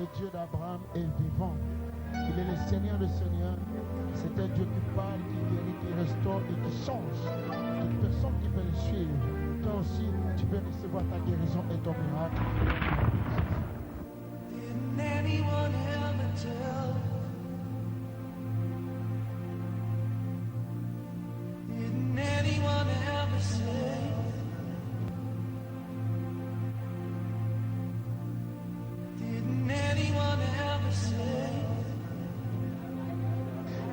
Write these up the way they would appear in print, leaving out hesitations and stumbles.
Le Dieu d'Abraham est vivant. Il est le Seigneur des Seigneurs. C'est un Dieu qui parle, qui guérit, qui restaure et qui change. Toute personne qui veut le suivre, toi aussi, tu peux recevoir ta guérison et ton miracle. Didn't anyone ever tell? Didn't anyone ever say? Didn't anyone ever say?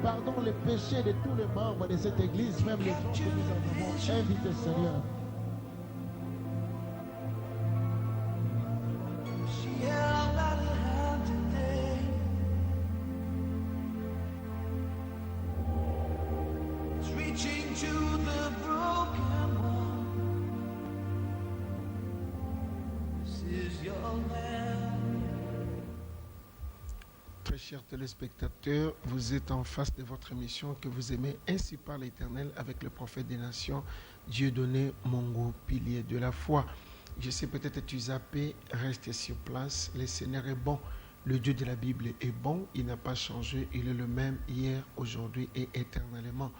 Pardon les péchés de tous les membres de cette église, même les gens que nous avons invités, Seigneur. She held out her hand today. It's reaching to the broken one. This is your land. Très chers téléspectateurs, vous êtes en face de votre émission que vous aimez ainsi par l'Éternel avec le prophète des nations, Dieudonné Mongo, pilier de la foi. Je sais peut-être que tu zappé, reste sur place. Le Seigneur est bon. Le Dieu de la Bible est bon. Il n'a pas changé. Il est le même hier, aujourd'hui et éternellement.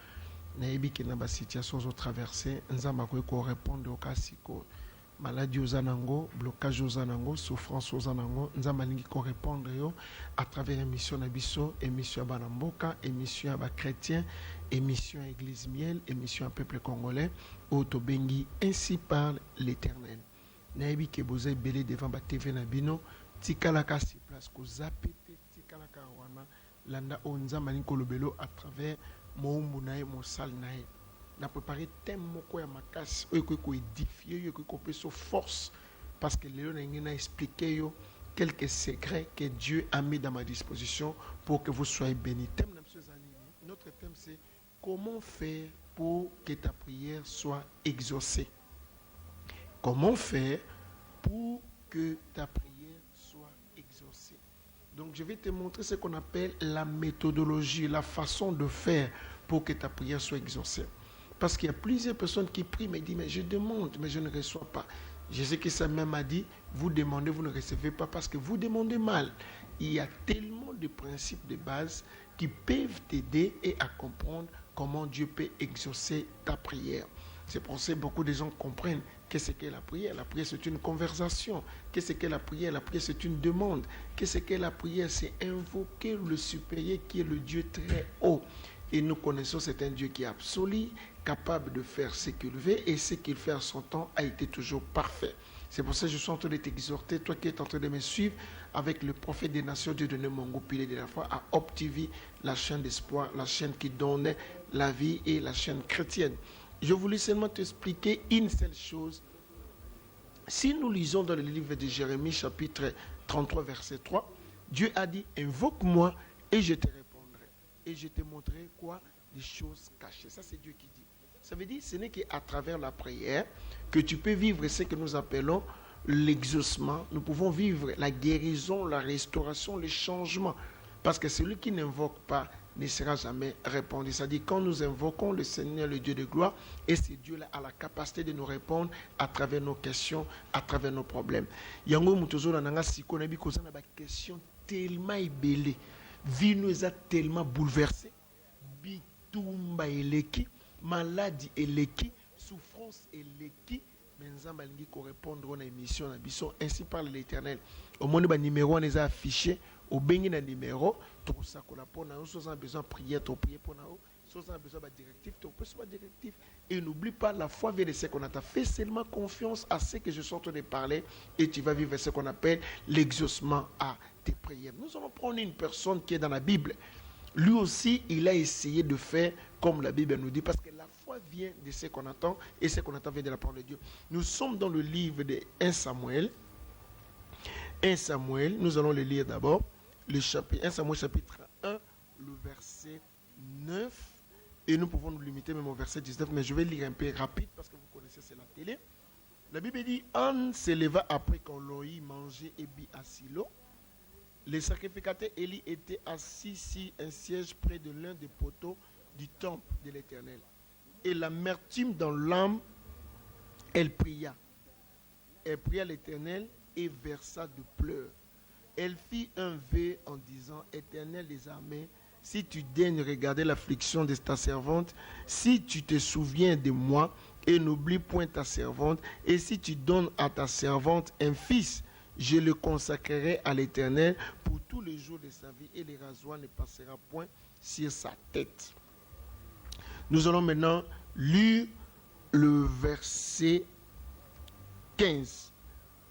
Naïbi qui n'a pas situation aux traversées. Nzamba ko répondre au cas siko. Maladie aux anango, blocage aux anango, souffrance aux anango. Nzamba ningi ko répondre yo à travers émission Nabiso, émission Banamboka, émission Aba chrétien, émission Église Miel, émission Peuple congolais. Autobengi ainsi parle l'Éternel. Naïbi ke boze belé devant ba TV Nabino, tikalaka si place ko zapete, tikalaka wana landa onza malinko lobelo à travers moumbu nae mosal nae. Na préparé thème moko ya makasi oyo ko édifier yo ko pe so force parce que Léon a expliqué yo quelques secrets que Dieu a mis dans ma disposition pour que vous soyez bénis. Thème notre thème c'est comment faire pour que ta prière soit exaucée. Comment faire pour que ta prière soit exaucée. Donc je vais te montrer ce qu'on appelle la méthodologie, la façon de faire pour que ta prière soit exaucée. Parce qu'il y a plusieurs personnes qui prient, mais disent, mais je demande, mais je ne reçois pas. Jésus qui ça même a dit, vous demandez, vous ne recevez pas parce que vous demandez mal. Il y a tellement de principes de base qui peuvent t'aider et à comprendre comment Dieu peut exaucer ta prière. C'est pour ça que beaucoup de gens comprennent qu'est-ce qu'est la prière. La prière, c'est une conversation. Qu'est-ce qu'est la prière? La prière, c'est une demande. Qu'est-ce qu'est la prière? C'est invoquer le supérieur qui est le Dieu très haut. Et nous connaissons, c'est un Dieu qui est absolu, capable de faire ce qu'il veut, et ce qu'il fait à son temps a été toujours parfait. C'est pour ça que je suis en train de t'exhorter, toi qui es en train de me suivre, avec le prophète des nations, Dieudonné Mongo, pilier de la foi, à OpTV, la chaîne d'espoir, la chaîne qui donne la vie et la chaîne chrétienne. Je voulais seulement t'expliquer une seule chose. Si nous lisons dans le livre de Jérémie, chapitre 33, verset 3, Dieu a dit, invoque-moi et je te répondrai. Et je te montrerai quoi? Des choses cachées. Ça, c'est Dieu qui dit. Ça veut dire que ce n'est qu'à travers la prière que tu peux vivre ce que nous appelons l'exaucement. Nous pouvons vivre la guérison, la restauration, le changement. Parce que celui qui n'invoque pas ne sera jamais répondu. C'est-à-dire quand nous invoquons le Seigneur, le Dieu de gloire, et ce Dieu-là a la capacité de nous répondre à travers nos questions, à travers nos problèmes. Yango mutozo na nanga siko na bi kozana ba question tellement ébélée. Vie nous a tellement bouleversés. Bitumba eleki, maladie eleki, souffrance eleki. Mais nous allons répondre à l'émission. Ainsi parle l'Éternel. Au moment où le numéro est affiché, au béni d'un numéro, tout ça qu'on a pour nous, si on a besoin de prier, tu prier pour nous. Si on a besoin de directif, tu peux faire directif. Et n'oublie pas, la foi vient de ce qu'on a fait seulement confiance à ce que je suis en train de parler et tu vas vivre ce qu'on appelle l'exaucement à tes prières. Nous allons prendre une personne qui est dans la Bible. Lui aussi, il a essayé de faire comme la Bible nous dit, parce que la foi vient de ce qu'on attend et ce qu'on attend vient de la parole de Dieu. Nous sommes dans le livre de 1 Samuel. 1 Samuel, nous allons le lire d'abord. Le chapitre 1 Samuel chapitre 1, le verset 9. Et nous pouvons nous limiter même au verset 19, mais je vais lire un peu rapide parce que vous connaissez, c'est la télé. La Bible dit, Anne se leva après qu'on l'ait mangé et bu à Silo. Le sacrificateur Élie était assis sur un siège près de l'un des poteaux du temple de l'Éternel. Et l'amertume dans l'âme, elle pria. Elle pria l'Éternel et versa de pleurs. Elle fit un vœu en disant, Éternel des armées, si tu daignes regarder l'affliction de ta servante, si tu te souviens de moi et n'oublie point ta servante, et si tu donnes à ta servante un fils, je le consacrerai à l'Éternel pour tous les jours de sa vie, et les rasoirs ne passera point sur sa tête. Nous allons maintenant lire le verset 15,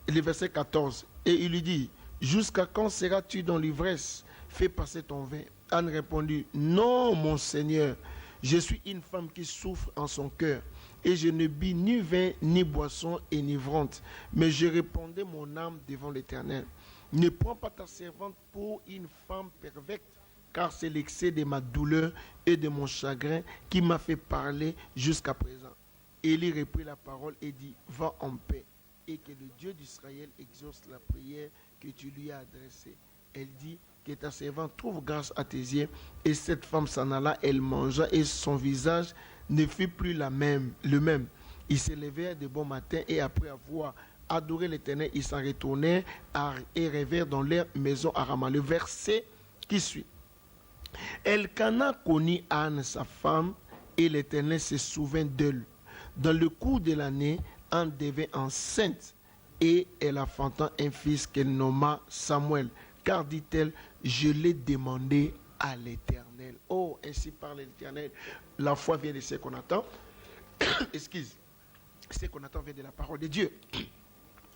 le verset 14, et il lui dit, jusqu'à quand seras-tu dans l'ivresse? Fais passer ton vin. Anne répondit, non, mon Seigneur, je suis une femme qui souffre en son cœur, et je ne bis ni vin, ni boisson enivrante, mais je répandais mon âme devant l'Éternel. Ne prends pas ta servante pour une femme perverse, car c'est l'excès de ma douleur et de mon chagrin qui m'a fait parler jusqu'à présent. Élie reprit la parole et dit, va en paix, et que le Dieu d'Israël exauce la prière que tu lui as adressée. Elle dit, que ta servante trouve grâce à tes yeux. Et cette femme s'en alla, elle mangea, et son visage ne fut plus le même. Ils se levèrent de bon matin, et après avoir adoré l'Éternel, ils s'en retournèrent et revinrent dans leur maison à Rama. Le verset qui suit. Elkana connut Anne, sa femme, et l'Éternel se souvint d'elle. Dans le cours de l'année, Anne devint enceinte, et elle enfanta un fils qu'elle nomma Samuel. Car, dit-elle, je l'ai demandé à l'Éternel. Oh, ainsi parle l'Éternel. La foi vient de ce qu'on attend. Ce qu'on attend vient de la parole de Dieu.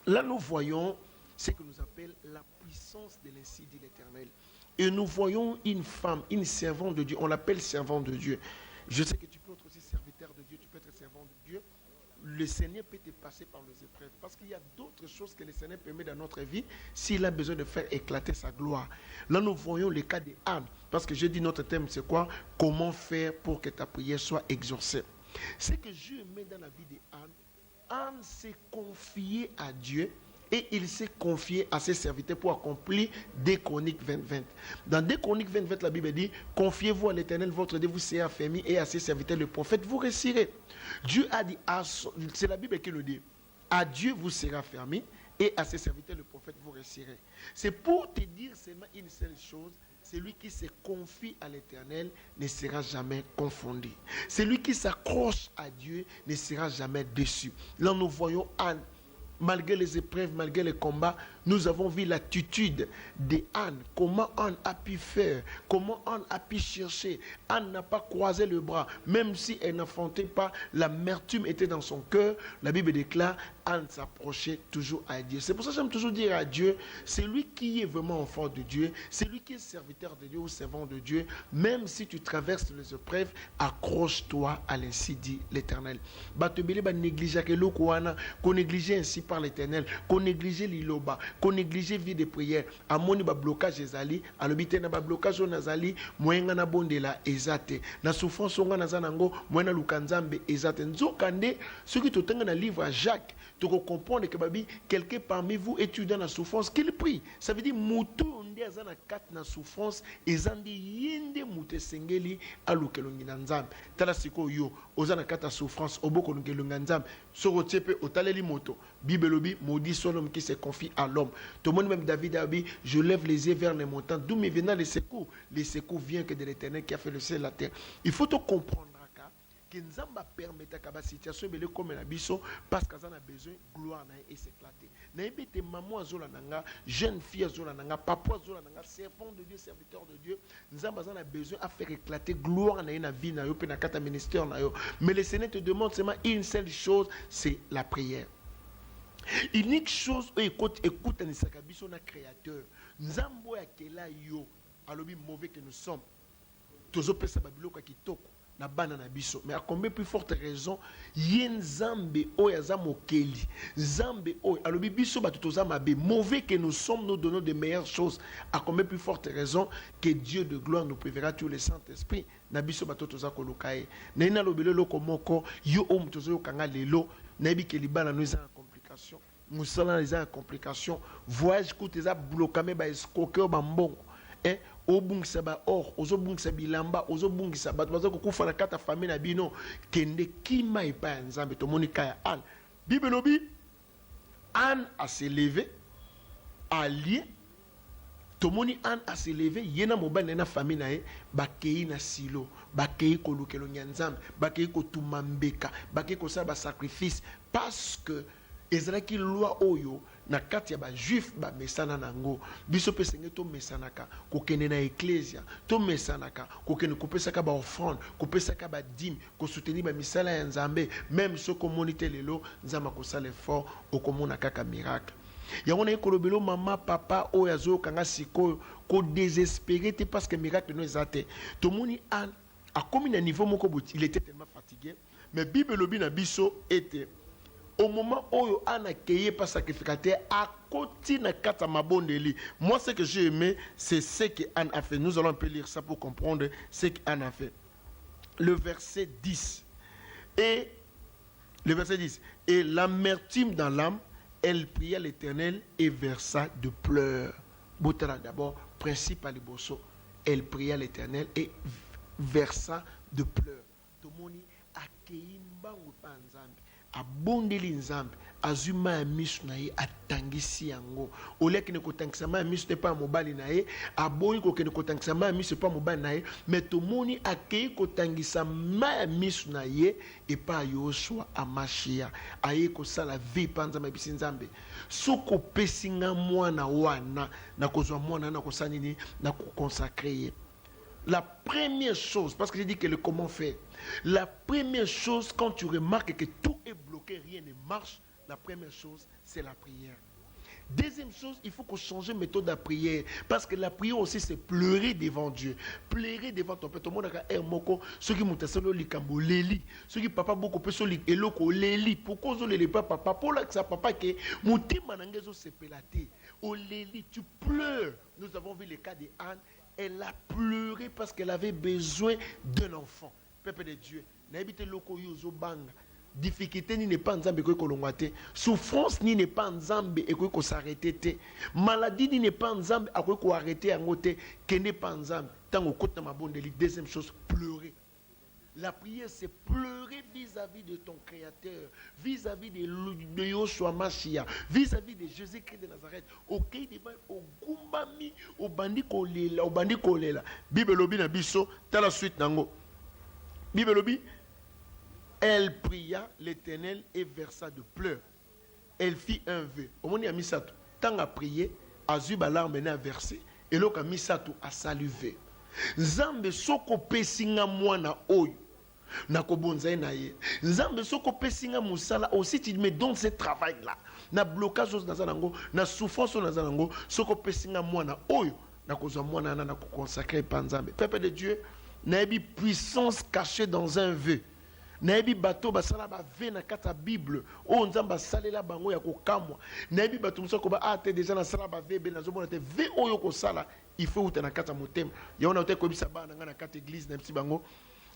Là, nous voyons ce que nous appelle la puissance de l'ainsi dit l'Éternel. Et nous voyons une femme, une servante de Dieu. On l'appelle servante de Dieu. Je sais que tu peux être aussi serviteur de Dieu, tu peux être servant de Dieu. Le Seigneur peut te passer par les épreuves. Parce qu'il y a d'autres choses que le Seigneur permet dans notre vie s'il a besoin de faire éclater sa gloire. Là, nous voyons le cas de Anne. Parce que je dis notre thème, c'est quoi? Comment faire pour que ta prière soit exaucée. Ce que Dieu met dans la vie de Anne, Anne s'est confiée à Dieu. Et il s'est confié à ses serviteurs pour accomplir 2 Chroniques 20-20. Dans 2 Chroniques 20-20, la Bible dit, confiez-vous à l'Éternel, votre Dieu vous sera affermi, et à ses serviteurs, le prophète, vous réussirez. Dieu a dit, c'est la Bible qui le dit, à Dieu vous sera affermi, et à ses serviteurs, le prophète, vous réussirez. C'est pour te dire seulement une seule chose, celui qui se confie à l'Éternel ne sera jamais confondu. Celui qui s'accroche à Dieu ne sera jamais déçu. Là, nous voyons Anne. Malgré les épreuves, malgré les combats, nous avons vu l'attitude d'Anne. Comment Anne a pu faire, comment Anne a pu chercher. Anne n'a pas croisé le bras, même si elle n'affrontait pas, l'amertume était dans son cœur. La Bible déclare, Anne s'approchait toujours à Dieu. C'est pour ça que j'aime toujours dire à Dieu, c'est lui qui est vraiment enfant de Dieu, c'est lui qui est serviteur de Dieu ou servant de Dieu. Même si tu traverses les épreuves, accroche-toi à l'ainsi dit l'Éternel. Qu'on négligeait ainsi par l'Éternel, qu'on négligeait l'iloba, qu'on négligeait vie de prière. Amoni ba blocage ezali, alobite na ba blocage onazali, moyenga na bondela ezate. Na souffrance onga nazanango, moyena lukanzambe ezate. Nzokande, ce qui totenga na livre à Jacques, tu comprends que babi, quelqu'un parmi vous étudiant la souffrance, qu'il prie. Ça veut dire, moutou onde azana kat na souffrance, ezandi yende mouté sengeli alukelongi na nzambe. Tala siko yo, ozana kat na souffrance, oboko lungelonga nzambe. Soro tiepe otaleli moto. Bibelobi, maudit soit l'homme qui se confie à l'homme. Tout le monde, même David a dit, je lève les yeux vers les montagnes, d'où me viennent les secours. Les secours viennent que de l'Éternel qui a fait le ciel et la terre. Il faut te comprendre que Nzamba permet à la situation de comme la biso parce qu'on a besoin de gloire et s'éclater. N'importe maman azola nanga, jeune fille azola nanga, papa azola nanga, servant de Dieu, serviteur de Dieu. Nzamba a besoin à faire éclater gloire na na vie na yo, pe na kata ministère na yo. Mais le Seigneur te demande seulement une seule chose, c'est la prière. Unique chose, écoute à Nisakabiso na créateur. Nzambo ya kela yo, alobi mauvais que nous sommes. Tozo pesa babilo ka kitoko. Na bana na biso, mais à combien plus forte raison yen zambe o ya zamokeli zambe o alobi biso batutoza mabe mauvais que nous sommes, nous donnons de meilleures choses. À combien plus forte raison que Dieu de gloire nous préverra tout le Saint-Esprit na biso batutoza kolokae na ina lobelo loko moko yo o mutozo kanga lelo na bi ke libana nous en complication musala les en complication voyage kouteza blokame ba escroqueur ba mbongo obungisa ba or ozobungisa bilamba ozobungisa bato bazo kokufa na kata famille na bino kende kima epa ya nzambe tomoni kaya Anne. Bible lobi Anne a se levé, a lié Tomoni Anne a se levé, yena mobile na famille nae, bakei na silo, bakei ko lukelo nyanzambe, bakei ko tumambeka, bakei ko sa ba sacrifice parce que ezalaki loi oyo na kati ya ba juif ba mesana nango biso pesenge to mesanaka kokende na ecclesia to mesanaka kokende kopesaka ba offrande kopesaka ba dîme ko soutenir ba misala ya nzambe même soko monite lelo nzamba ko sala effort okomona kaka miracle yango na ekolobelo mama papa oyo azokanga sikoyo ko désespéré te parce que miracle no ezate to moni an a komi na niveau moko bout il était tellement fatigué mais bible lobi na biso était au moment où Anne a accueilli par sacrificateur, à côté de kata mabondeli. Moi, ce que j'ai aimé, c'est ce que Anne a fait. Nous allons un peu lire ça pour comprendre ce qu'Anne a fait. Le verset 10. Et le verset 10. Et l'amertume dans l'âme, elle pria l'Éternel et versa de pleurs. Boutara d'abord, principe à l'Ibosso. Elle pria l'Éternel et versa de pleurs. Tomoni accueilli mbangu pa nzambe. Abondeli nzambe azuma ya misu na ye atangisi yango oleki ne kotangisa ma misu te pa mobali na ye aboyi kokende kotangisa ma misu pa mobali na ye mais tomoni akei kotangisa ma misu na ye e pa Yoshua Amashia aye kosala vie pa nzambe bisi nzambe soko pesinga mwana wana na kozwa mwana na kosala nini na consacrer ye. La première chose, parce que j'ai dit que le comment faire, la première chose quand tu remarques que tout est bloqué, rien ne marche, la première chose c'est la prière. Deuxième chose, il faut qu'on change de méthode de prière. Parce que la prière aussi, c'est pleurer devant Dieu. Pleurer devant ton père. Tout le monde a un mot. Ceux qui m'ont testé le likambo leli. Ceux qui papa beaucoup plus le eloko leli. Pourquoi on ne pas papa? Pour là que ça papa que mouti manangezo se pelaté. Au leli, tu pleures. Nous avons vu le cas de Anne. Elle a pleuré parce qu'elle avait besoin d'un enfant. Peuple de Dieu. N'habite loko yozo banga. Difficulté ni n'est pas nzambe ko kolongwate, souffrance ni n'est pas nzambe e ko s'arrêter, maladie ni n'est pas nzambe a ko arrêter yango te, que n'est pas nzambe tango kota mabondeli. Deuxième chose, pleurer. La prière c'est pleurer vis-à-vis de ton créateur, vis-à-vis de Yoshua Mashia, vis-à-vis de Jésus-Christ de Nazareth. OK, au gumbami, au bandi kolela. Bible lobi na biso, ta la suite nango. Bible lobi. Elle pria l'Éternel et versa de pleurs. Elle fit un vœu. Au moment où Misato, tant à prier, Azuba larme a versé, et l'autre Misato a salué. Nzambe soko pesinga mwana oyo. Na kobonza na ye. Nzambe soko pesinga musala aussi tu me donnes ce travail là. Na blocage na zanango, na souffrance na zanango, soko pesinga mwana oyo. Na kozwa mwana na ko consacrer pa Nzambe. Peuple de Dieu, na bi puissance cachée dans un vœu. Naebi bato basala ba ve na kata Bible o nzamba salela bango ya kokamwa naebi bato musoko ba ate déjà na sala ba ve be na zomona te ve oyo ko sala il faut uta na kata motema yaona uta ko bisa ba na na kata église na psi bango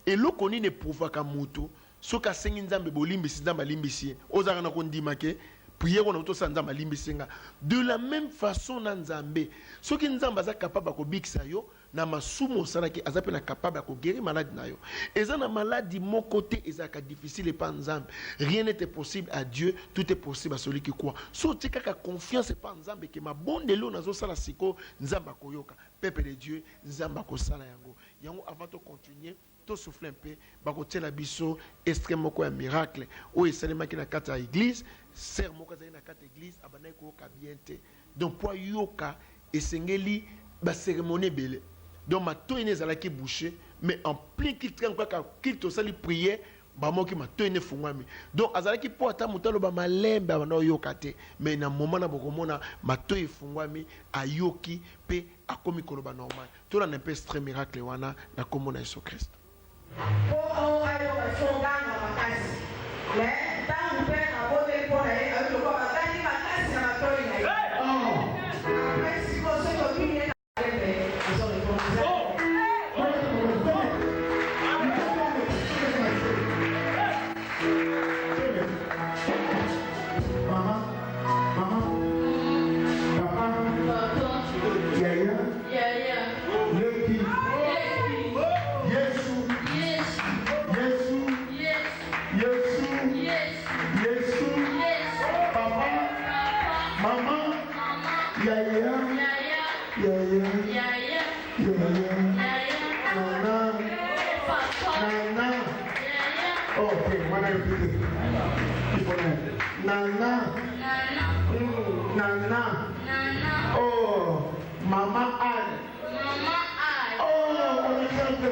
et lokoni ne provoka mutu soka sengi nzambe bolimbisi nzamba limbisi ozaka na kondima ke prière on auto sanza malimbisinga de la même façon na nzambe soki nzamba za capable ko bikisa yo na masumo salaki azape na capable ko guérir malade na yo eza na maladie mon côté ezaka difficile pas nzambe rien n'était possible à Dieu tout est possible à celui qui croit so tika ka confiance pas nzambe ke mabondelo nazo sala siko nzamba koyoka peuple de Dieu nzamba ko sala yango avant de continuer tout souffle un peu bakotiela biso extrêmement quoi un miracle o esalema ki na kata église ser moko za na kata église abana ko ka bien te donc pour yoka esengeli ba cérémonie belé donc ma to ine zala ki boucher mais en plein qu'il train quoi qu'il to sali prière ba moki ma to ine fungwami donc azala ki po ata mutalo ba malembe abana yoka te mais na moment na bokomona ma to efungwami ayoki pe akomi koloba normal to na un peu extrême miracle wana na komona Yesu Christ. Yes. Okay, when I repeat it. Nana. Nana. Oh, Mama Anne. Oh, on est bien de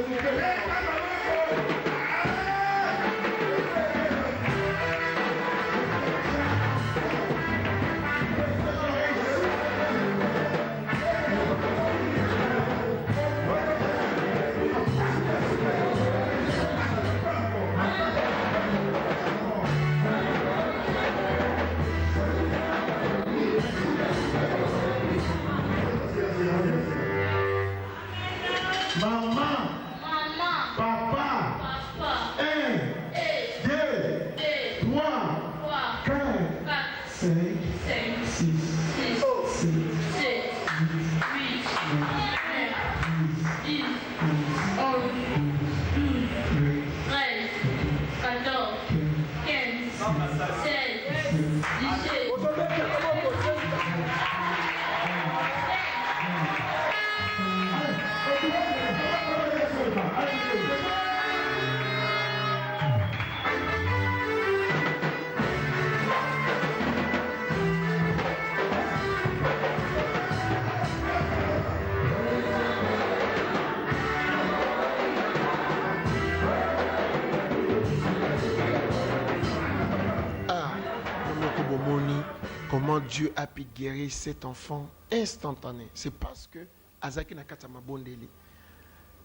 Comment Dieu a pu guérir cet enfant instantané. C'est parce que Azaki Nakatama Bondeli,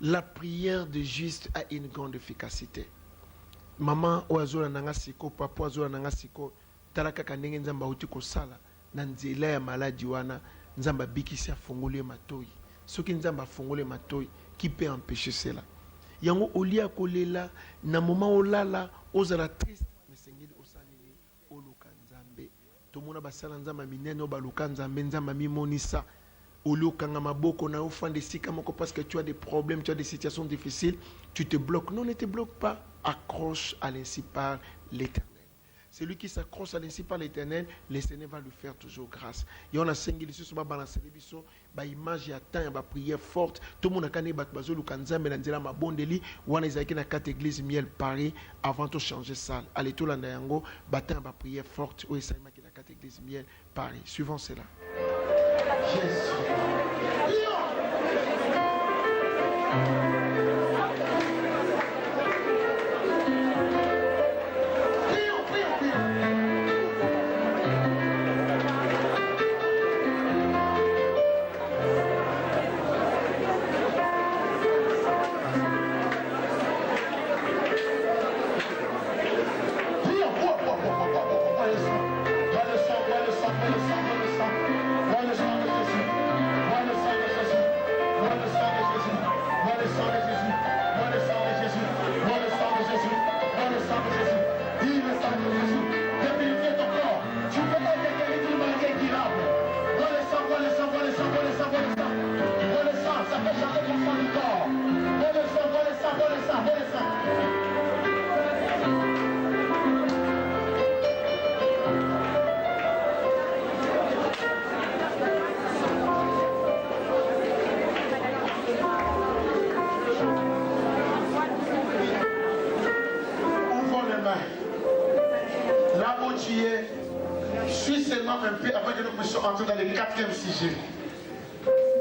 la prière de juste a une grande efficacité. Maman oazola nanga siko, papa oazola nanga siko, talaka kanenge nzamba uti kosala na nzela ya maladi wana nzamba bikisi afungole matoi. Soki nzamba afungole matoi, qui peut empêcher cela? Yango olia kolela na moment olala ozala triste mais sengeli osaneli oluka nzambe. Tomona basala nzamba minene obaluka nzambe nzamba mimonisa. Olukanga maboko na ofande sika moko parce que tu as des problèmes, tu as des situations difficiles, tu te bloques. Non, ne te bloque pas. Accroche à l'ainsi par l'Éternel. Celui qui s'accroche à l'ainsi par l'Éternel, le Seigneur va lui faire toujours grâce. Et on a sengeli sur ba balancer les biso, ba image ya temps ba prière forte. Tout le monde a kané bat bazo lukanzambe na nzela mabondeli, wana ezaki na 4 églises miel Paris avant de changer salle. Allez tout landa yango, ba temps ba prière forte, ou esaima ki na 4 églises miel Paris. Suivons cela. Jésus.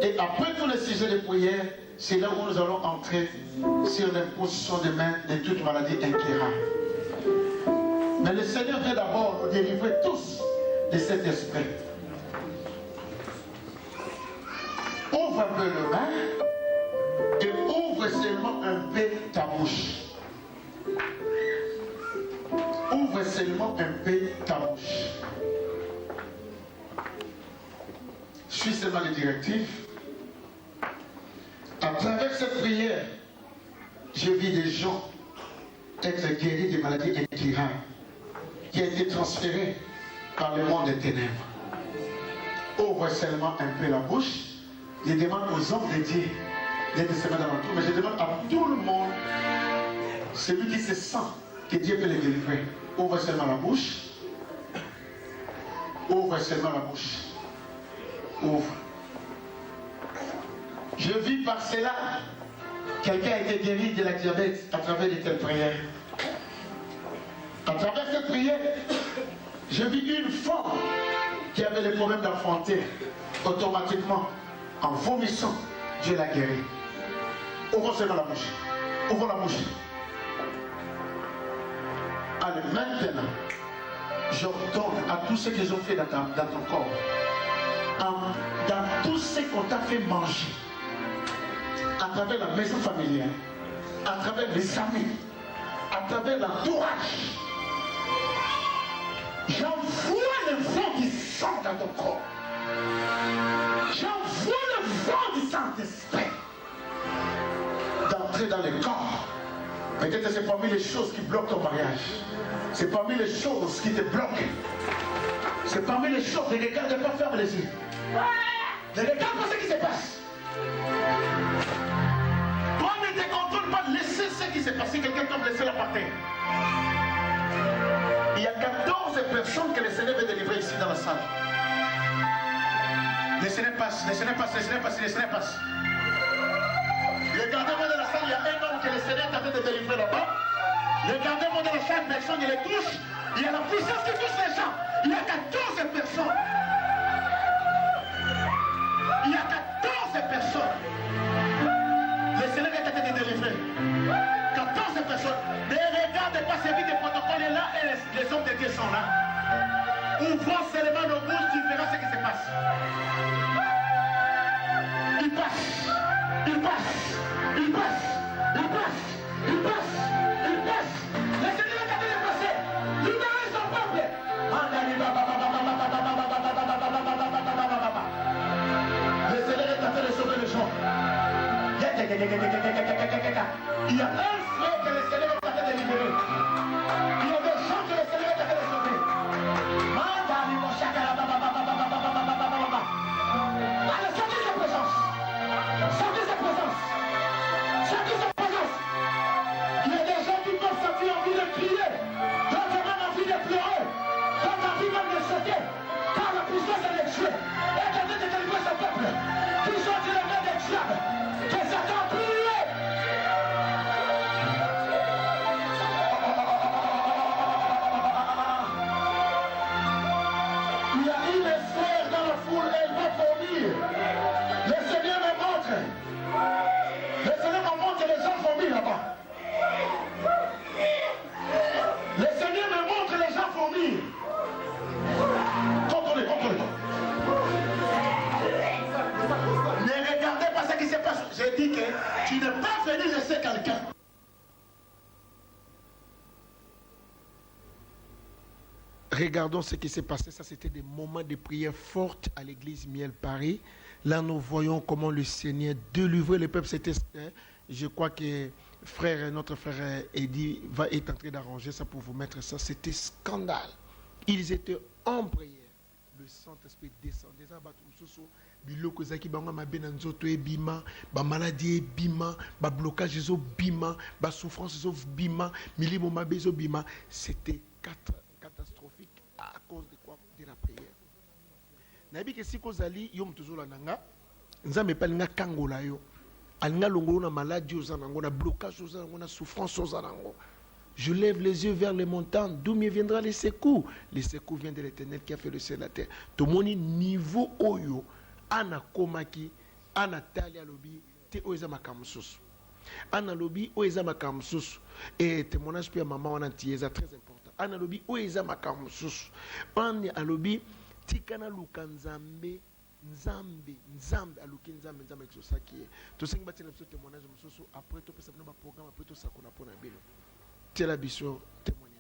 Et après tous les sujets de prière, c'est là où nous allons entrer sur l'imposition de main de toute maladie incurable. Mais le Seigneur veut d'abord nous délivrer tous de cet esprit. Ouvre un peu le main et ouvre seulement un peu ta bouche. Ouvre seulement un peu ta bouche. Suis seulement les directives. À travers cette prière, je vis des gens être guéris des maladies incurables qui ont été transférées par le monde des ténèbres. Ouvre seulement un peu la bouche. Je demande aux hommes de Dieu d'être seulement dans tout, mais je demande à tout le monde, celui qui se sent que Dieu peut les délivrer. Ouvre seulement la bouche. Ouvre seulement la bouche. Ouvre. Je vis par cela. Quelqu'un a été guéri de la diabète à travers de telles prières. À travers cette prière, je vis une femme qui avait des problèmes d'enfanter. Automatiquement, en vomissant, Dieu l'a guéri. Ouvrons seulement la bouche. Ouvrons la bouche. Allez, maintenant, j'ordonne à tous ceux qu'ils ont fait dans ton corps, dans tout ce qu'on t'a fait manger, à travers la maison familiale, à travers les amis, à travers l'entourage, j'envoie le vent du sang dans ton corps. J'envoie le vent du Saint-Esprit d'entrer dans le corps. Peut-être c'est parmi les choses qui bloquent ton mariage. C'est parmi les choses qui te bloquent. C'est parmi les choses. Ne regarde pas, ferme les yeux. Ne regarde pas ce qui se passe. Toi ne te contrôle pas, laissez ce qui s'est passé. Quelqu'un t'a blessé la partie. Il y a 14 personnes que le Seigneur veut délivrer ici dans la salle. Laissez-les passer, laissez-les passer, laissez-les passer, laissez-les passer. Regardez-moi dans la salle, il y a un homme que le Seigneur t'a fait de délivrer là-bas. Regardez-moi dans la salle, personne ne les touche. Il y a la puissance qui touche les gens. Il y a 14 personnes. Il y a 14 personnes. Le Seigneur t'a fait de délivrer. 14 personnes. Ne regardez pas, celui des protocoles est là et les hommes de Dieu sont là. Ouvrons seulement nos bouches, tu verras ce qui se passe. Il passe. Il passe. Il passe. Il passe. Il passe. Il passe. Le Seigneur est en train de passer. Libérez son peuple. Le Seigneur est en train de sauver les gens. Il y a un frère que le Seigneur est en train de libérer. Il y a des gens que le Seigneur est en train de sauver. Allez, sortez sa présence. Sortez sa présence. Sortez sa présence. Il y a des gens qui peuvent sentir envie de crier, d'autres même envie de pleurer, d'autres envie même de sauter, car la puissance de Dieu est en train de délivrer son peuple, qui sont dans les mains des diables, que Satan a plié. Il y a une sphère dans la foule, elle va vomir. Le Seigneur me montre. Le Seigneur me montre les gens vomir là-bas. Le Seigneur me montre les gens vomir. Contrôlez, contrôlez. Ne regardez pas ce qui se passe. J'ai dit que tu n'es pas venu laisser quelqu'un. Regardons ce qui s'est passé. Ça, c'était des moments de prière forte à l'église Miel Paris. Là, nous voyons comment le Seigneur délivrait le peuple. C'était, je crois que notre frère Eddy va être en train d'arranger ça pour vous mettre ça. C'était scandale. Ils étaient en prière. Le Saint-Esprit descendait. biloko ezaki bango mabe na nzoto ebima ba maladie ebima ba blocage ezo bima ba souffrance ezo bima milimo mabe ezo bima. C'était catastrophique à cause de quoi? De la prière. Nabi ke siko zali yo mtuzola nanga nzambe palinga kangola yo alinga longolo na maladie ozanango na blocage ozanango na souffrance ozanango. Je lève les yeux vers les montagnes, d'où me viendra les secours. Les secours viennent de l'Éternel qui a fait le ciel et la terre. Tout mon niveau oyo, ana komaki, ana tali alobi, te oeza makamsusu. Ana lobi oeza makamsusu. Et témoignage puis à maman on antieza très important. Ana lobi oeza makamsusu. Ani alobi tikana lukanzambe. Nzambe aluki nzambe exosaki. To sengi bati na témoignage mususu après to pesa na programme après to sakona pona bino. C'est la biso témoignage.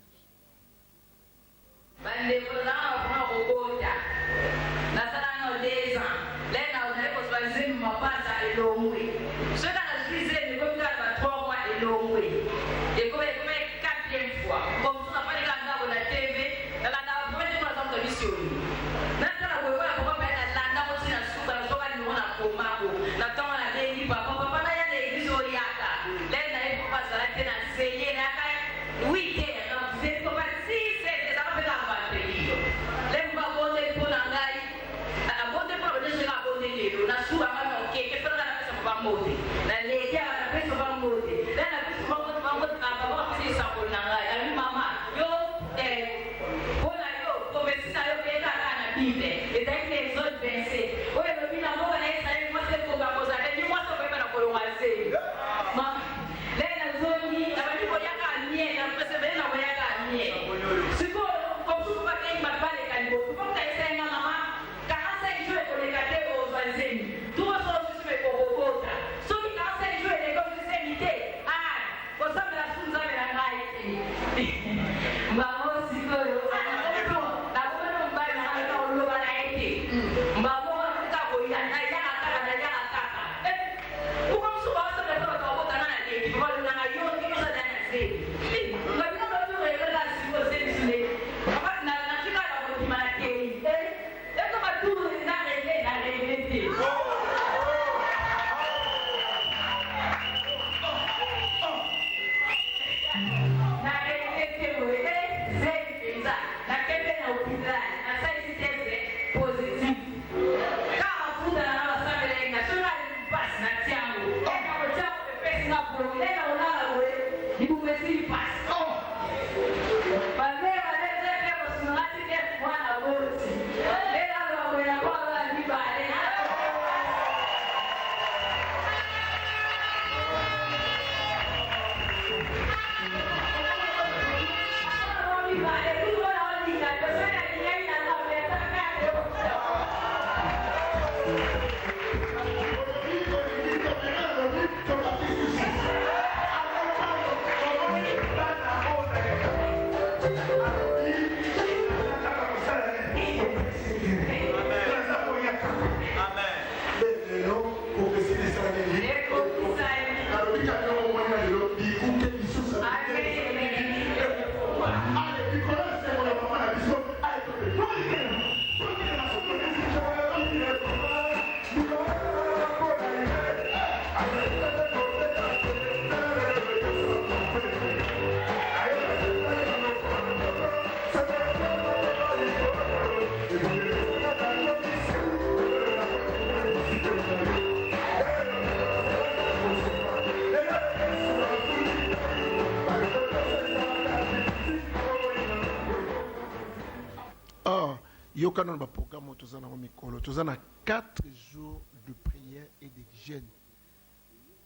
Yokanon ba programme tozana ko mikolo tozana 4 jours de prière et de jeûne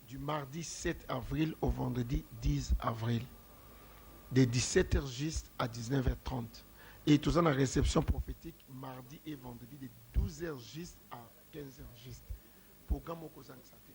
du mardi 7 avril au vendredi 10 avril de 17h juste à 19h30 et tozana réception prophétique mardi et vendredi de 12h juste à 15h juste programme kozana santé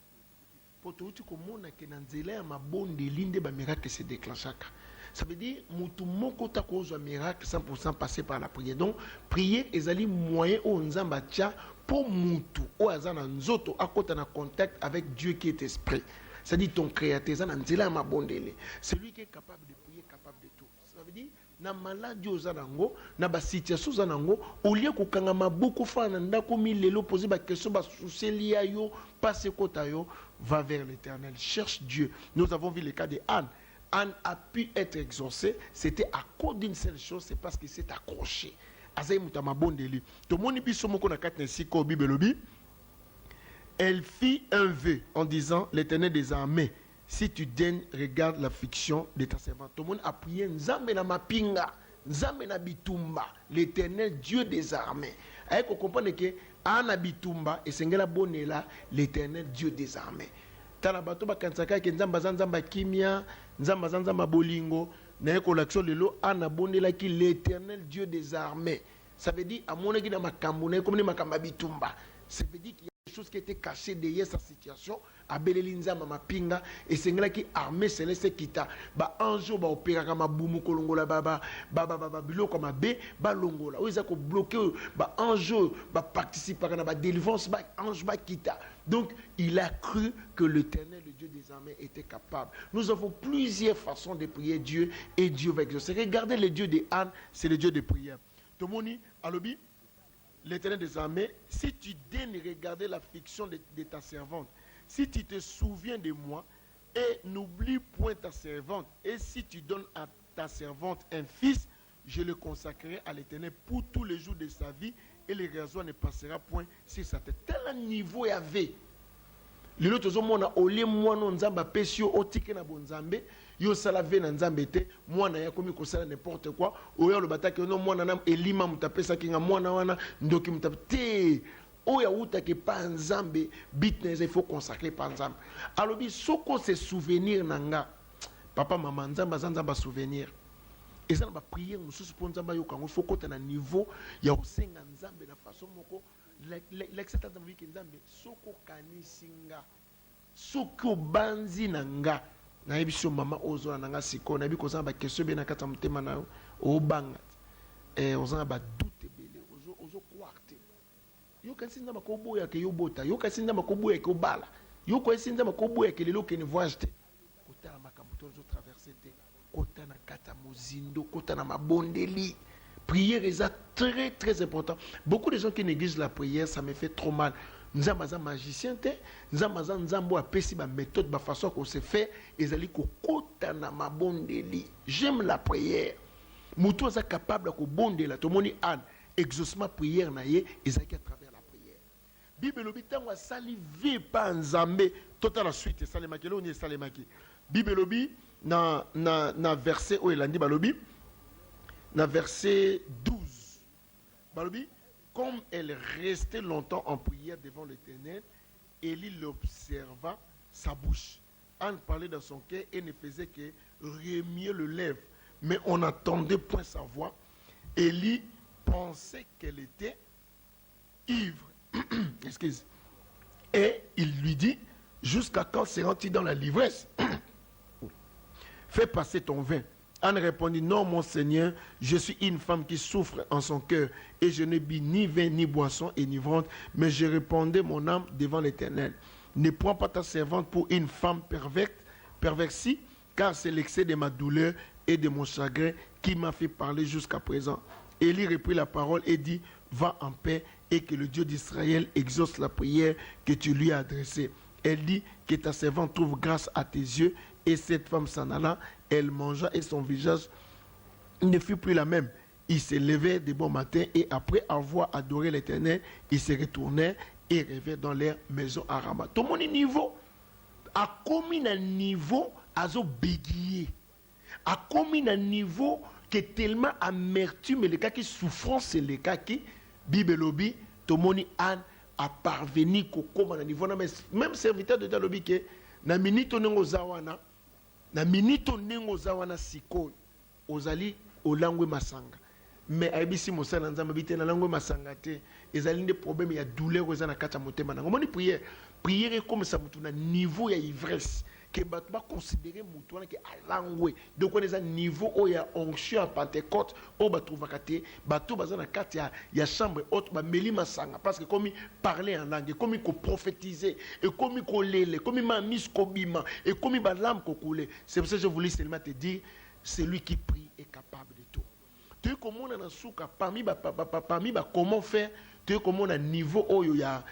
pour tout komona ke na nzela ya mabonde linde ba miracle se déclenchaka. Ça veut dire que moko ta cause un miracle 100% passé par la prière. Donc prier ezali moyen au nzamba tia pour mutu o azana nzoto akota na contact avec Dieu qui est esprit. C'est-à-dire ton créateur zana nzela ma bondele. Celui qui est capable de prier, capable de tout. Ça veut dire na maladie ozanango na ba situation ozanango au lieu ko kanga mabuku fa na ndako milelo poser ba question ba souci yo passer kota yo va vers l'Éternel. Cherche Dieu. Nous avons vu le cas de Anne. Anne a pu être exaucée, c'était à cause d'une seule chose, c'est parce qu'il s'est accroché. Elle fit un vœu en disant, l'Éternel des armées, si tu daignes, regarde l'affliction de ta servante. Tout le monde a prié, Nzambe na mapinga, Nzambe na bitumba, l'Éternel Dieu des armées. Avec vous comprenez que Anna bitumba et Sengela bonela, l'Éternel Dieu des armées. Tala bato bakansaka ke nzamba nzamba kimia nzamba nzamba bolingo na kolakso lelo ana bondela ki l'Éternel Dieu des armées. Ça veut dire à mon qui na makambo na comme ni makamba bitumba. Ça veut dire qu'il y a des choses qui étaient cachées derrière sa situation. Abeleli nzamba mapinga et sengela ki armée céleste kita ba anjo ba opéra kama bumu kolongola baba biloko mabe ba longola oza ko bloquer ba anjo ba participer na ba délivrance ba ange ba kita. Donc il a cru que l'Éternel, le Dieu des armées, était capable. Nous avons plusieurs façons de prier Dieu et Dieu va exaucer. Regardez le Dieu de Anne, c'est le Dieu de prière. Tomoni alobi l'Éternel des armées, si tu daignes regarder l'affliction de ta servante, si tu te souviens de moi et n'oublie point ta servante, et si tu donnes à ta servante un fils, je le consacrerai à l'Éternel pour tous les jours de sa vie et le rasoir ne passera point sur sa tête. Tel un niveau y avait. lelo tozomona olie mwana nzambe apesi yo otike na bonzambe yo sala ve na nzambe te mwana ya komi kosala n'importe quoi oyo alobataki no mwana na elima mutapesaki nga mwana wana ndoki mutapete oyo awutaki pa nzambe bit na il faut consacrer pa nzambe alobi soko se souvenir na nga papa mama nzambe aza nzambe souvenir eza na bapriere mosusu mpo nzambe ayoka yango faut kota na niveau ya kosenga nzambe na façon moko l'excellent nzambe biki nzambe soko okanisi nga soki obanzi na nga nayebi so mama ozola na nga sikoyo nayebi kozala bakestion ebe na kati ya motema na yo obanga oza na badute ebele ozokware te yokanisi nzambe akoboyaka yobota yokanisi nzambe akoboyaka obala yokanisi nzambe akoboyaka lelo okende voyage te kotala makambo to ozotraverse te kota na kati ya mozindo kota na mabondeli prière est très très important. Beaucoup de gens qui négligent la prière, ça me fait trop mal. Nous sommes un magicien, nous sommes un pesi ba méthode, ba façon qu'on se fait, et zali ko kota na mabondeli. J'aime la prière. Moutou est capable de bondela. Tout le monde a exaucement prière na ye, et zali à travers la prière. Bible l'obitan wa salivé pas nzambe. Tota la suite salemaki lo ni salemaki. Bible lobi na verset o elandi balobi. Dans verset 12, Balobi, comme elle restait longtemps en prière devant l'Éternel, Élie l'observa sa bouche. Anne parlait dans son cœur et ne faisait que remuer le lèvre. Mais on n'entendait point sa voix. Élie pensait qu'elle était ivre. Excuse. Et il lui dit, jusqu'à quand seras-tu dans la l'ivresse? Fais passer ton vin. Anne répondit, non mon Seigneur, je suis une femme qui souffre en son cœur et je ne bis ni vin ni boisson enivrante, mais je répandais mon âme devant l'Éternel. Ne prends pas ta servante pour une femme perversie, car c'est l'excès de ma douleur et de mon chagrin qui m'a fait parler jusqu'à présent. Élie reprit la parole et dit, va en paix et que le Dieu d'Israël exauce la prière que tu lui as adressée. Elle dit que ta servante trouve grâce à tes yeux. Et cette femme s'en alla, elle mangea et son visage ne fut plus la même. Il se levait de bon matin et après avoir adoré l'Éternel, il se retournait et revint dans leur maison à Rama. Tout mon niveau a commis un niveau à béguier. A commis un niveau qui est tellement amertume, les cas qui souffrance, c'est les cas qui, Bible lobby, tout mon a parvenu à niveau. Même serviteur de Dieu que na minito nengo zawana na minito nengo zawana sikoy ozali olangwe masanga mais ayebisi mosala nzambe bite na langwe masanga te ezali des problèmes ya douleur eza na kata motema nango moni prière comme ça mutu na niveau ya ivresse que bat ba considérer mutu wana ke alangwe donc on est à niveau o ya onction à Pentecôte o ba trouvaka te bato baza na kata ya chambre haute ba meli masanga parce que comme parler en langue comme ko prophétiser et comme ko lele comme ma mis ko bima et comme ba lampe ko couler c'est pour ça que je voulais seulement te dire celui qui prie est capable de tout. Tu comment on a souka parmi ba comment faire tu comment on a niveau oyo ya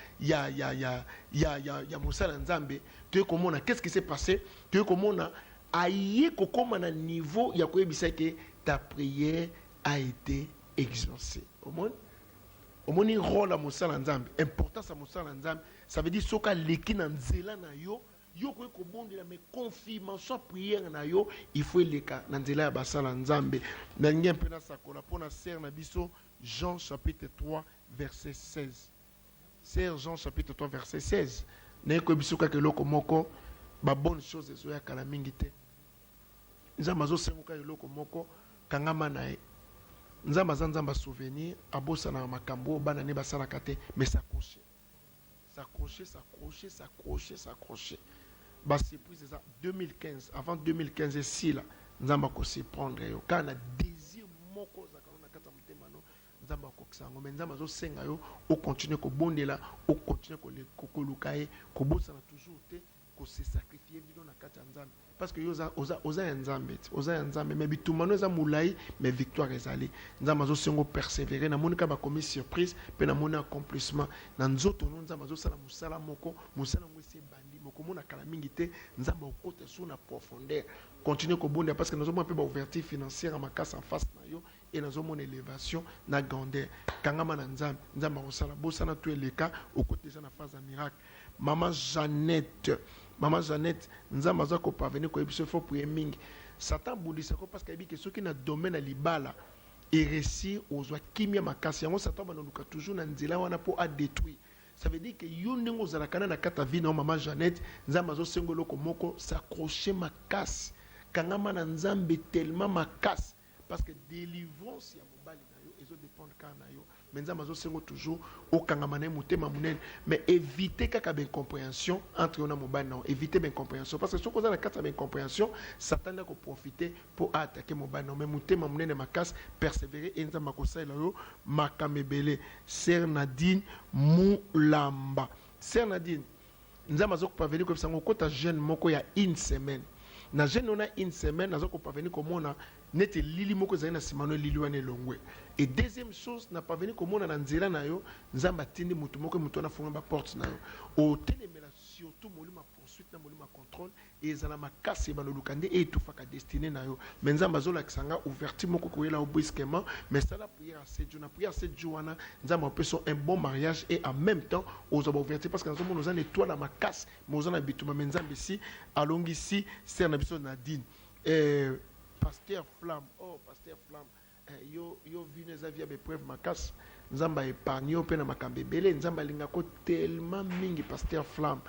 musala nzambe tu comment on a qu'est-ce qui s'est passé tu comment on a aïe comment on a niveau ya ko ebisa que ta prière a été exaucée au moins rôle à musala nzambe importance à musala nzambe ça veut dire soka leki na nzela na yo ko kobondela mais confirmation prière na yo il faut leka na nzela ya basala nzambe na ngem pena sakola pona ser na biso Jean chapitre 3 verset 16. Ser Jean chapitre 3 verset 16. Na ko biso ka keloko moko ba bonne chose ezo ya kala mingi te. Nzamba zo senguka eloko moko kangama na e. Nzamba nzamba souvenir abosa na makambo bana ne basala kate mais s'accrocher. Bah surprise ça 2015 avant 2015 ici là nzamba ko se prendre yo kana désir moko za kana kata mutema no nzamba ko kisango mais nzamba zo senga yo o continuer ko bondela o continuer ko lukaye ko bosa na toujours te ko se sacrifier bidon na kata nzambe parce que oza nzambe mais bitumano za mulai mais victoire ezali nzamba zo sengo persévérer na monika ba commis surprise pe na mona accomplissement na nzoto no nzamba zo sala musala moko musala ngwese bandi moko mona kala mingi te nzamba okota sur na profondeur continuer ko bonda parce que nous avons un peu ouverture financière à ma casse en face na yo et nous avons une élévation na grandeur kangama na nzamba osala bosana tout les cas au côté déjà na phase de miracle Maman Jeannette. Maman Jeannette, nous avons parvenu à ce faut prier mingi. Satan bundisa ko parce que ceux qui na domaine à libala et réussi aux oies kimia makasi. Yango Satan banonuka toujours na nzela wana pour à détruire. Ça veut dire que yondengo zalakana na kata vie na maman Jeannette, nzamazo sengolo ko moko s'accrocher makasi. Kangama na nzambe tellement makasi parce que délivrance ya mobali na yo ezo dépendre ka na yo. Mais nzamazo sengo toujours au kangama na mutema munene, mais éviter kaka ben compréhension entre ona mobali na éviter ben compréhension parce que ce qu'on a na kata ben compréhension, Satan a ko profiter pour attaquer mobali na mais mutema munene makasi persévérer et nzamba ko sala yo makamebele. Sœur Nadine Moulamba. Sœur Nadine, nzamazo ko parvenir comme ça ngokota jeune moko ya une semaine. Na jeune on a une semaine nazo ko parvenir comme on a nete lili moko zali na simano lili wane longwe. Et deuxième chose n'a pas venu comme on a na nzela na yo nzamba tindi mutu moko mutu na fonga ba porte na yo. Au télémela surtout molima poursuite na molima contrôle et zala makasi ba lukande et tout faka destiné na yo. Mais nzamba zo la kisanga ouverture moko ko yela brusquement mais ça la prière à 7 jours na prière à 7 jours wana nzamba peut son un bon mariage et en même temps aux ouverture parce que nous sommes en étoile na makasi mais aux en habituma mais nzamba ici alongi ici c'est na biso Nadine Pasteur Flamme, oh Pasteur Flamme, yo vu les avis à mes preuves makas, nzamba épargne au pena makambe belé, nzamba lingako tellement mingi Pasteur Flamme.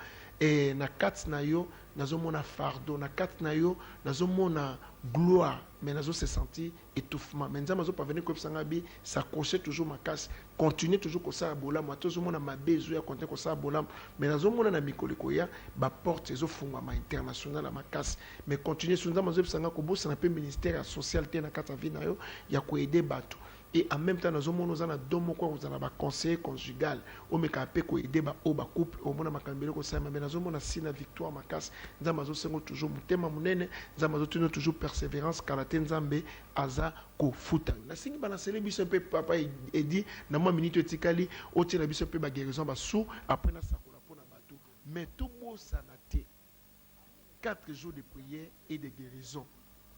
Et na kat na yo, nazo mona fardeau, na kat na yo, nazo mona gloire, mais nazo se senti étouffement. Mais nzamba zo pas venir comme sangabi, s'accrocher toujours makas, continuer toujours comme ça à bolam, moi toujours mona ma besoin à continuer comme ça à bolam, mais nazo mona na mikolikoya, ba porte zo fungwa ma international à makas, mais continuer sur nzamba zo sanga ko bossa na pe ministère social té na kat vie na yo, ya ko aider bato. Et en même temps, nous avons un domo quoi, vous avez un conseil conjugal. On me capé quoi aider ba au ba couple, au moins makambele ko ça, mais nous avons un signe victoire makas. Nous avons toujours mutema munene, nous avons toujours persévérance karaté nzambe aza ko futa. Na singi ba na célébrer biso pe papa et dit na moi minute etikali, o tira biso pe ba guérison ba sou après na sakola pona bato. Mais tout beau sanaté. 4 jours de prière et de guérison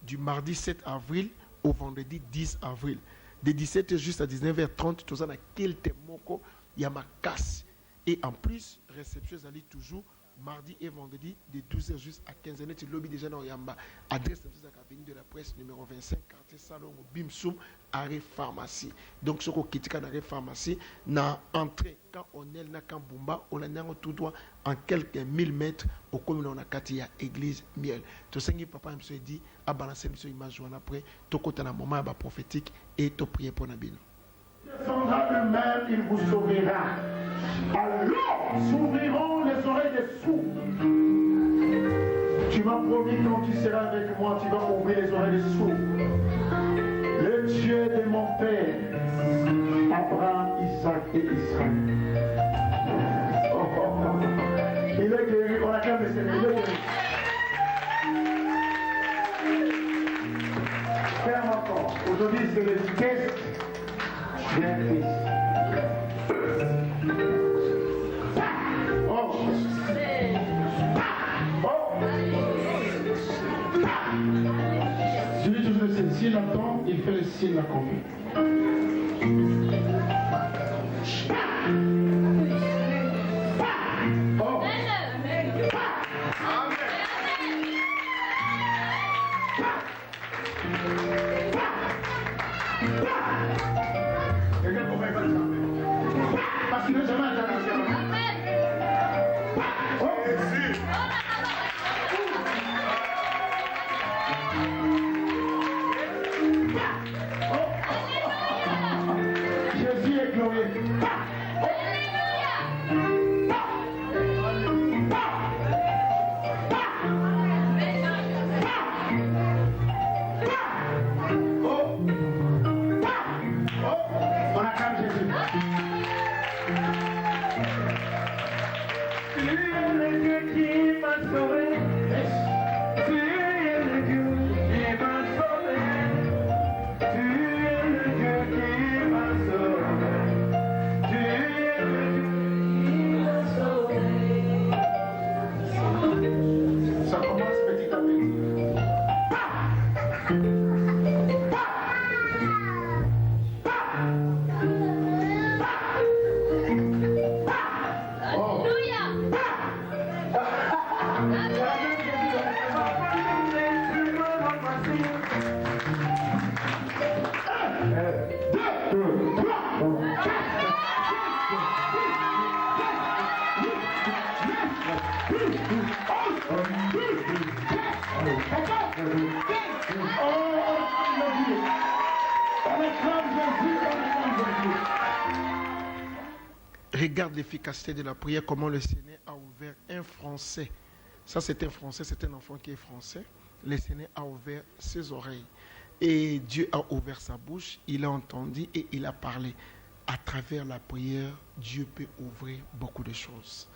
du mardi 7 avril au vendredi 10 avril. De 17h juste à 19h30, tout ça dans quel temoko il y a ma casse. Et en plus, réception allait toujours mardi et vendredi de 12h juste à 15h. Tu lobby déjà dans Yamba. Adresse de la avenue de la presse numéro 25, quartier Salon, Bimsoum, arrêt pharmacie. Donc, ce qu'on quitte dans l'arrêt pharmacie, na entrée, quand on est là, quand Bumba, on a tout droit en quelques 1000 mètres au commune on a Katia, église miel. Tout ça, papa me dit, à balancer une image après, tout côté un moment prophétique et tout prier pour Nabino. Descendra lui-même, il vous sauvera. Alors s'ouvriront les oreilles des sourds. Tu m'as promis quand tu seras avec moi, tu vas ouvrir les oreilles des sourds. Le Dieu de mon père, Abraham, Isaac et Israël. Oh, oh, oh. Il est guéri, on a qu'à me servir, il est guéri. Ferme encore. Aujourd'hui, c'est le test d'un fils. Oh. Oh. Je lui dis le signe. S'il attend, il fait le signe de la conduite. Oh. Parce qu'il n'est jamais international. Jésus est glorieux. On acclame Jésus. Regarde l'efficacité de la prière, comment le Seigneur a ouvert un Français. Ça, c'est un Français, c'est un enfant qui est français. Le Seigneur a ouvert ses oreilles. Et Dieu a ouvert sa bouche, il a entendu et il a parlé. À travers la prière, Dieu peut ouvrir beaucoup de choses.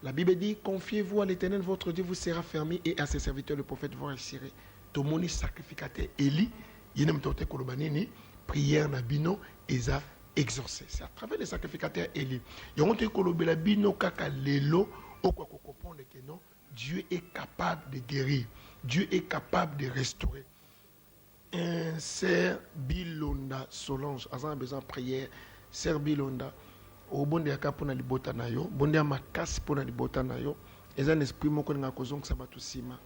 La Bible dit, confiez-vous à l'Éternel, votre Dieu vous sera fermé et à ses serviteurs, le prophète vous réussira. Tomoni sacrificateur Élie, il n'a pas été prière na bino, eza exaucé. C'est à travers les sacrificateurs Élie. Il y a un bino kaka lelo, au quoi comprendre que non, Dieu est capable de guérir. Dieu est capable de restaurer. Un Sœur Bilonda Solange, a besoin de prière. Sœur Bilonda, au bon de yaka pona libota na yo, bon de makasi pona libota na yo, eza un esprit moko nga kozong sabatu sima.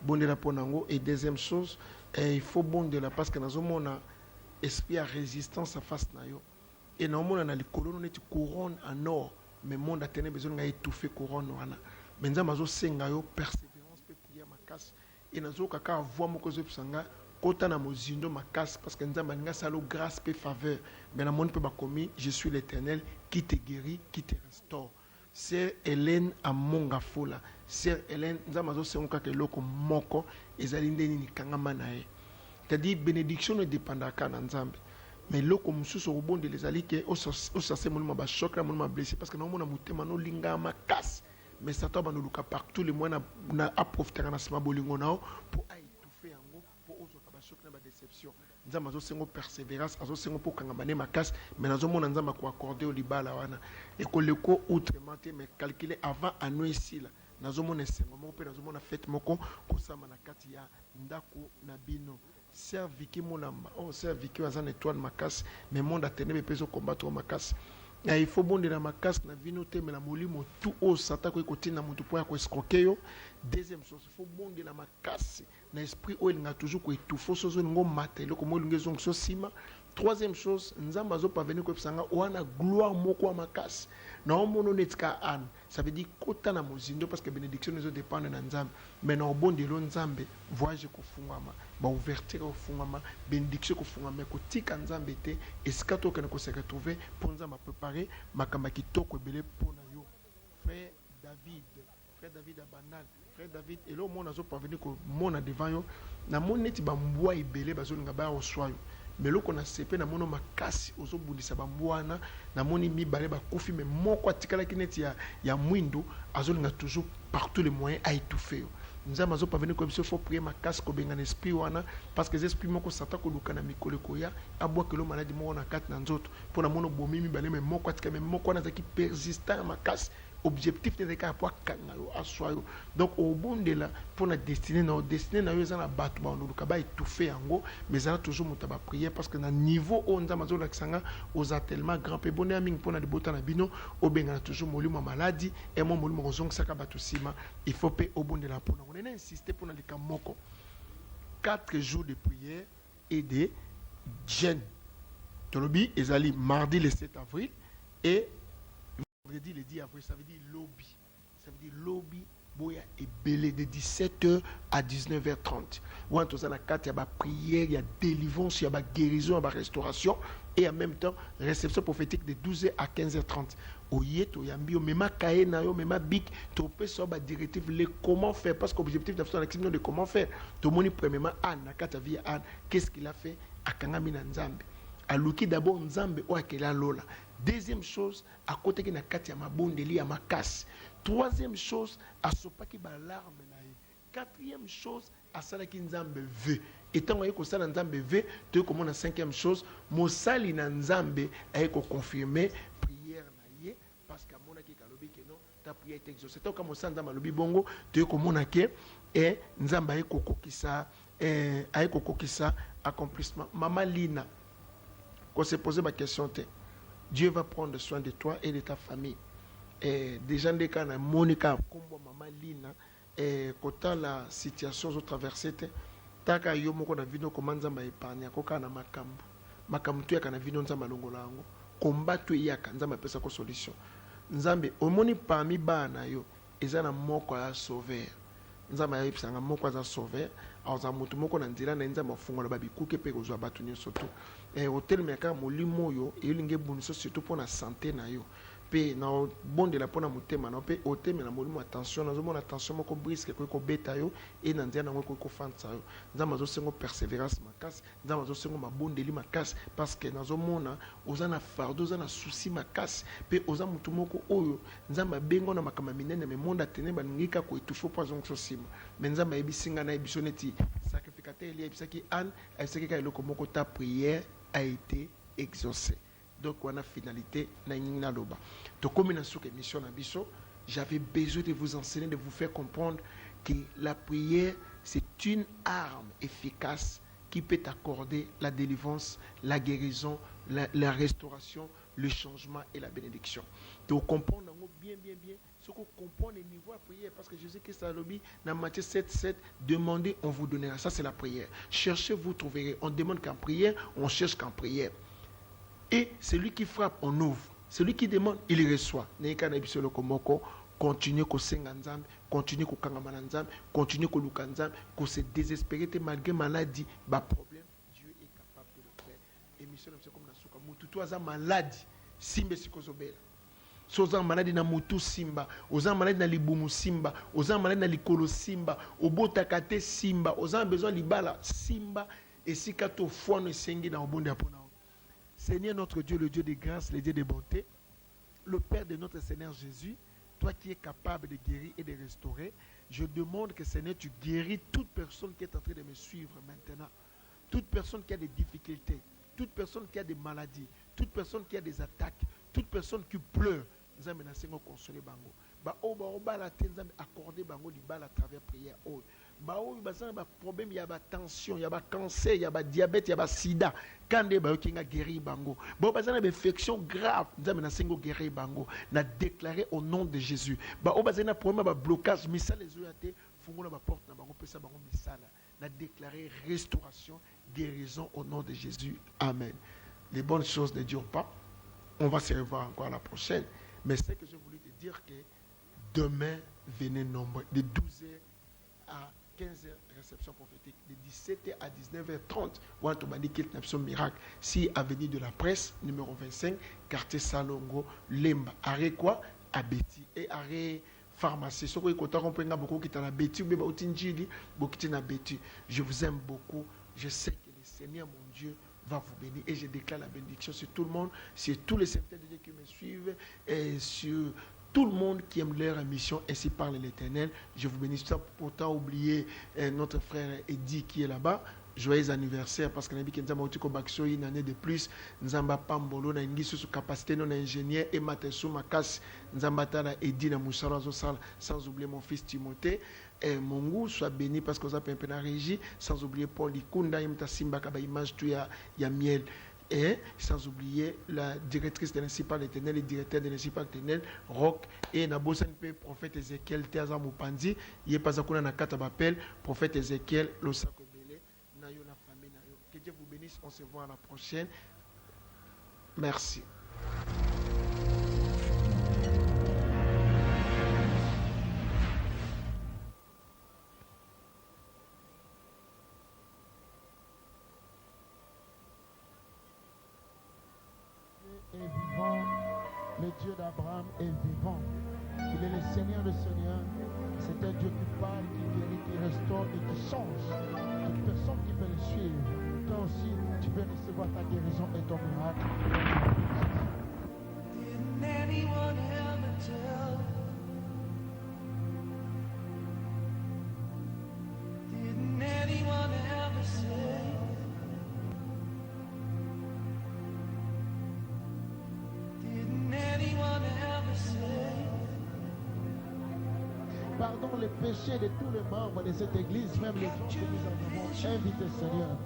Bon de la ponango. Et deuxième chose, il faut bon de la parce que nous avons un esprit à résistance à face na yo. Et nous avons une couronne en or, mais le monde a tenu besoin d'étouffer couronne wana. Mais nous avons senga yo persévérance pe prière makasi. Et nous avons kaka voir moko zo pisanga kota na mozindo makasi parce que nous avons nga salo grâce pe faveur. Mais na monde pe ba komi, je suis l'Éternel qui te guérit, qui te restaure. Sœur Hélène Amonga Fola. Sœur Hélène, nous avons dit que loko moko ezali ndeni ni kangama na ye. C'est-à-dire bénédiction ne dépend pas de Nzambe. Mais loko mususu obonde les ali que au sase mon ba choc la mon blessé parce que nous mona mutema no linga makas. Mais Satan ba no luka partout les mois na approfiter na sima bolingo nao pour étouffer yango pour ozo ka ba choc na ba déception. Nzamba zo sengo persévérance azo sengo pour kangama makas mais nazo mona nzamba ko accorder au libala wana et ko leko outrement mais calculer avant anu ici là nazo mona sengo mo pe nazo mona fête moko ko sama na kati ya ndako na bino. Sœur Vicky Monamba, oh Sœur Vicky a une étoile makas, mais monde a tenu peso combattre makas. Il faut bon de la makas na vinote mais la molimo tout au sata ko côté na mutu pour ko escroquer yo. Deuxième chose, il faut bon de la makas na esprit o il nga toujours ko étouffer so zo ngo maté le ko mo lingezong so sima. Troisième chose, nzamba zo parvenir ko pisanga wana gloire moko makas. Na omono netka an, ça veut dire kota na mozindo parce que bénédiction ne dépend de nzambe. Mais na bon de lo nzambe, voyage ko fungama, ba ouverture ko fungama, bénédiction ko fungama ko tika nzambe te, eskato kana ko se retrouver pour nzamba préparer makamba kitoko ebele pour na yo. Frère David Abanal, frère David et là mon azo parvenir ko mona devant yo, na moneti ba mbwa ebele bazo ngaba o soyo. Mais là, on a séparé, on a makasi, on a bundisa bambouana, on a mis balé bakufi, mais mon quoi tikala kineti ya mwindo, azon nga toujours partout les moyens à étouffer. Nous avons pas venu comme ça, il faut prier makasi ko benga esprit wana, parce que les esprits moko sata ko lukana mikole koya, aboua que l'eau maladie mo na kat na nzoto, pour na mono bomi mi balé, mais mon quoi tikala, mais mon quoi na zaki persistant makasi. Objectif de cas pour kangalo aswayo donc au bon de la pour la destinée na yo za batu ba on ka étouffer yango mais ça toujours mutaba prier parce que na niveau on nzamba zo laksanga aux tellement grand pe bonne aming pour na libota na bino au benga toujours molimo maladie et mon molimo kozong saka batu sima il faut pe au bon de la pour on a insisté pour na likamoko 4 jours de prière et de jeûne tolobi ezali mardi le 7 avril et vendredi le 10 avril, ça veut dire lobby. Ça veut dire lobby, boya et belé de 17h à 19h30. Ou en tout cas, il y a prière, il y a délivrance, il y a guérison, il y a restauration. Et en même temps, réception prophétique de 12h à 15h30. Oye, to yambi, même kaye na yo, même bic, tu peux savoir directive, les comment faire. Parce que l'objectif de la de comment faire. Tout le monde, premièrement, Anne, na kata via Anne, qu'est-ce qu'il a fait à Kangami na Nzambe. À Luki d'abord Nzambe, ou à Kela Lola. Deuxième chose, à côté de la katia mabondeli à ma casse. Troisième chose, à sopaki ba larme naï. Quatrième chose, à salaki nzambe veut. Et tant que ça nzambe veut, tu comme la cinquième chose, mosali na nzambe a confirmer prière naïe parce qu'à mon aki kalobi que non, ta prière est exaucée. Tant que mosali nzambe lobi bongo, tu comme on a que et nzambe a kokokisa accomplissement. Maman Lina, qu'on se posait ma question Dieu va prendre soin de toi et de ta famille. Et déjà, des cas, Monica, comme maman Lina, et quand la situation que traversée, taka yo moko na vino comment nzamba epanya koka na makambo. Makambo tu yaka na vino nzamba longola ngo. Combat tu yaka nzamba pesa ko solution. Nzambe omoni parmi bana yo, eza na moko ya sauver. nzambe ayebisanga moko aza sauver aza moto moko na nzela na nzambe afungola babikuke mpe kozwa bato nyonso to otelemaka molimo oyo eyolingi ebuniso surtout mpo na sante na yo mpe na obondela mpo na motema na mpe otemela molimo attention nazomona attention moko briske ekoki kobeta yo e na nzela nango ekoki kofandisa yo nzambe azosengo persévérance makasi nzambe azosengo mabondeli makasi parce que nazomona oza na fardeau oza na souci makasi mpe oza motu moko oyo nzambe abengo na makambo minene me monde atene balingi kaka koetufe mpo azongiso nsima me nzambe ayebisinga na yebiso neti sacrificateur eli ayebisaki ane ayebisaki kaka eloko moko ta prière a été exaucée. Donc, on a finalité. J'avais besoin de vous enseigner, de vous faire comprendre que la prière, c'est une arme efficace qui peut accorder la délivrance, la guérison, la restauration, le changement et la bénédiction. Donc, comprendre bien, ce qu'on comprend le niveau de prière, parce que Jésus-Christ a dit dans Matthieu 7, demandez, on vous donnera. Ça, c'est la prière. Cherchez, vous trouverez. On demande qu'en prière, on cherche qu'en prière. Et celui qui frappe, on ouvre. Celui qui demande, il reçoit. Continuez à senga nzambe, continuez à kangama nzambe, continuez à luka nzambe, à se désespérer malgré maladie, ba problème, Dieu est capable de le faire. Émission comme na suka mutu to aza maladie, simbe sikozobela. Soza maladi na mutu simba, oza maladi na libumu simba, oza maladi na likolo simba, obotaka te simba, oza besoin libala simba, et si kato fono esengi na obonde apona. Seigneur notre Dieu, le Dieu de grâce, le Dieu de bonté, le Père de notre Seigneur Jésus, toi qui es capable de guérir et de restaurer, je demande que Seigneur, tu guéris toute personne qui est en train de me suivre maintenant, toute personne qui a des difficultés, toute personne qui a des maladies, toute personne qui a des attaques, toute personne qui pleure. Nous allons consoler bango. Accorder bango libal à travers prière. Il y a des problèmes, il y a des tensions, il y a des cancers, il y a des diabète, il y a des sida. Quand il y a des guéri bango. Il y a des infections graves. Nous allons guérir bango. Nous déclarer au nom de Jésus. Il y a des problèmes, des blocages. Misal les oyaté, fungola ba porte na bango pesa bango misala. Nous déclarer restauration, guérison au nom de Jésus. Amen. Les bonnes choses ne durent pas. On va se revoir encore la prochaine. Mais c'est que je voulais te dire que demain, venez nombreux. De 12h à 15h, réception prophétique. De 17h à 19h30, on va dire qu'il y a un miracle. Si avenue de la presse, numéro 25, quartier Salongo, Lemba. Arrêt quoi? À Betty. Et arrêt pharmacie. Je vous aime beaucoup. Je sais que le Seigneur, mon Dieu, va vous bénir. Et je déclare la bénédiction sur tout le monde, sur tous les serviteurs de Dieu qui me suivent, et sur tout le monde qui aime leur émission. Ainsi parle l'Éternel. Je vous bénis. Sans pourtant oublier notre frère Eddie qui est là-bas. Joyeux anniversaire, parce que nous avons une année de plus. Nous avons Pambolo, nous avons capacité, nous avons ingénieur et Matessou Makas, nous avons Eddie sans oublier mon fils Timothée. Et mon goût soit béni parce que vous avez un peu la régie, sans oublier Paul Ikunda, il y a Simba Kaba image, il y a miel. Et sans oublier la directrice de l'Incipal éternel, le directeur de l'Incipal éternel, Rock, et Nabosan Pe, prophète Ézéchiel, Théaza Mupandi, il y a pas à quoi Nakata prophète Ézéchiel, Losako Bele, Nayo la famille Nayo. Que Dieu vous bénisse, on se voit à la prochaine. Merci. Est vivant, le Dieu d'Abraham est vivant. Il est le Seigneur des Seigneurs. C'est un Dieu qui parle, qui guérit, qui restaure et qui change. Toute personne qui peut le suivre, toi aussi, tu peux recevoir ta guérison et ton miracle. Didn't anyone ever tell? Didn't anyone ever say? Didn't anyone ever say? Pardon les péchés de tous les membres de cette église, même les gens que nous avons invités, Seigneur.